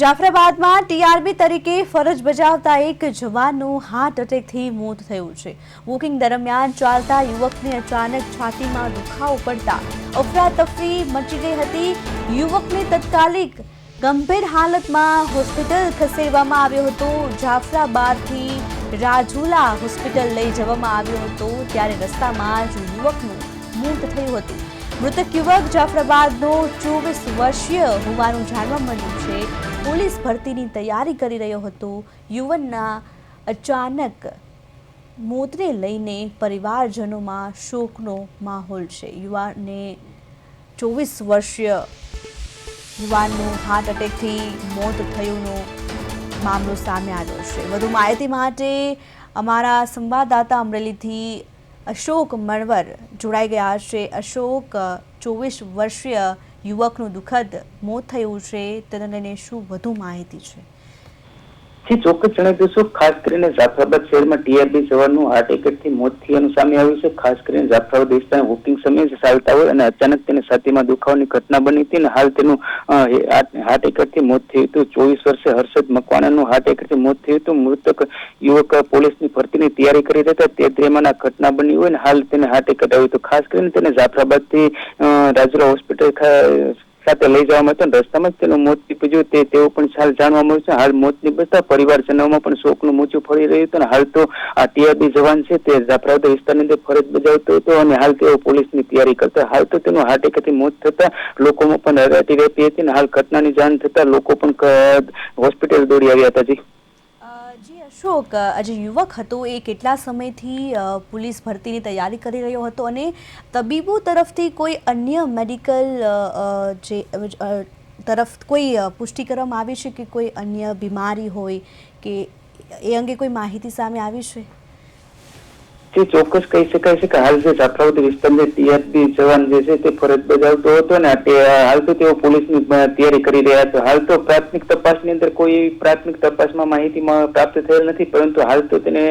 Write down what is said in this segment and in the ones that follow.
જાફરાબાદમાં TRB તરીકે ફરજ બજાવતા એક જવાનનું હાર્ટ એટેકથી મોત થયું છે। વોકિંગ દરમિયાન ચાલતા યુવકને અચાનક છાતીમાં દુખાવો પડતા અફરાતફરી મચી ગઈ હતી। યુવકને તાત્કાલિક ગંભીર હાલતમાં હોસ્પિટલ ખસેડવામાં આવ્યો હતો। જાફરાબાદથી રાજુલા હોસ્પિટલ લઈ જવામાં આવ્યો હતો ત્યારે રસ્તામાં જ યુવકનું મોત થયું હતું। મૃતક યુવક જાફરાબાદનો 24 વર્ષીય હોવાનું જાણવા મળ્યું છે। પોલીસ ભરતીની તૈયારી કરી રહ્યો હતો। યુવાનના અચાનક મોતને લઈને પરિવારજનોમાં શોકનો માહોલ છે। યુવાનને 24 વર્ષીય યુવાનનું હાર્ટ એટેકથી મોત થયુંનો મામલો સામે આવ્યો છે। વધુ માહિતી માટે અમારા સંવાદદાતા અમરેલીથી અશોક મણવર જોડાઈ ગયા છે। અશોક, 24 વર્ષીય યુવકનું દુઃખદ મોત થયું છે, તેને લઈને શું વધુ માહિતી છે? જી ચોક્કસ જણાવી દઈશું। ખાસ કરીને જાફરાબાદ શહેરમાં ટીઆરબી જવાનનું હાર્ટ એટેકથી મોત થયાનું સામે આવ્યું છે। ખાસ કરીને જાફરાબાદ વિસ્તારમાં વોકિંગ સમયે ચાલતા હોય અને અચાનક તેને છાતીમાં દુખાવાની ઘટના બની હતી અને હાલ તેનું હાર્ટ એટેકથી મોત થયું હતું। 24 વર્ષે હર્ષદ મકવાણાનું હાર્ટ એટેકથી મોત થયું હતું। મૃતક યુવક પોલીસની ભરતીની તૈયારી કરી રહ્યા હતા તે દરમિયાન આ ઘટના બની હોય અને હાલ તેને હાર્ટ એટેક આવ્યું હતું। ખાસ કરીને તેને જાફરાબાદથી રાજુલા હોસ્પિટલ સાથે લઈ જવામાં હતો અને રસ્તામાં જ તેનું મોત નીપજ્યું તેવું પણ હાલ જાણવા મળ્યું છે। હાલ મોત નીપજતા પરિવારજનોમાં પણ શોકનું મોજું ફરી રહ્યું હતું અને હાલ તો આ ટીઆરબી જવાન છે તે જાફરાબાદ વિસ્તારની અંદર ફરજ બજાવતો હતો અને હાલ તેઓ પોલીસની તૈયારી કરતા। હાલ તો તેનું હાર્ટ એટેકથી મોત થતા લોકોમાં પણ હરાટી રહેતી હતી અને હાલ ઘટનાની જાણ થતા લોકો પણ હોસ્પિટલ દોડી આવ્યા હતા। જી અશોક, જે યુવક હતો એ કેટલા સમયથી પોલીસ ભરતીની તૈયારી કરી રહ્યો હતો અને તબીબો તરફથી કોઈ અન્ય મેડિકલ તરફ કોઈ પુષ્ટિ કરવામાં આવી છે કે કોઈ અન્ય બીમારી હોય કે એ અંગે કોઈ માહિતી સામે આવી છે? જે ચોક્કસ કહી શકાય છે કે હાલ જે જાફરાબાદ વિસ્તારમાં ટીઆરબી જવાન જે છે તે ફરજ બજાવતો હતો ને હાલ તો તેઓ પોલીસની તૈયારી કરી રહ્યા છે। હાલ તો પ્રાથમિક તપાસની અંદર કોઈ પ્રાથમિક તપાસમાં માહિતી પ્રાપ્ત થયેલ નથી, પરંતુ હાલ તો તેને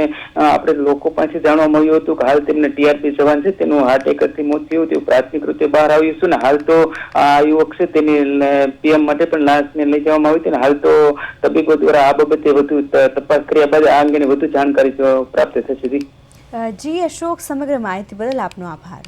આપણે લોકો પાસે જાણવા મળ્યું હતું કે હાલ તેમને ટીઆરબી જવાન છે તેનું હાર્ટ એટેકથી મોત થયું તેવું પ્રાથમિક રીતે બહાર આવ્યું છે ને હાલ તો આ યુવક છે તેની પીએમ માટે પણ લાશને લઈ જવામાં આવી હતી ને હાલ તો તબીબો દ્વારા આ બાબતે વધુ તપાસ કર્યા બાદ આ અંગેની વધુ જાણકારી પ્રાપ્ત થશે। જી અશોક, સમગ્ર માહિતી બદલ આપનો આભાર।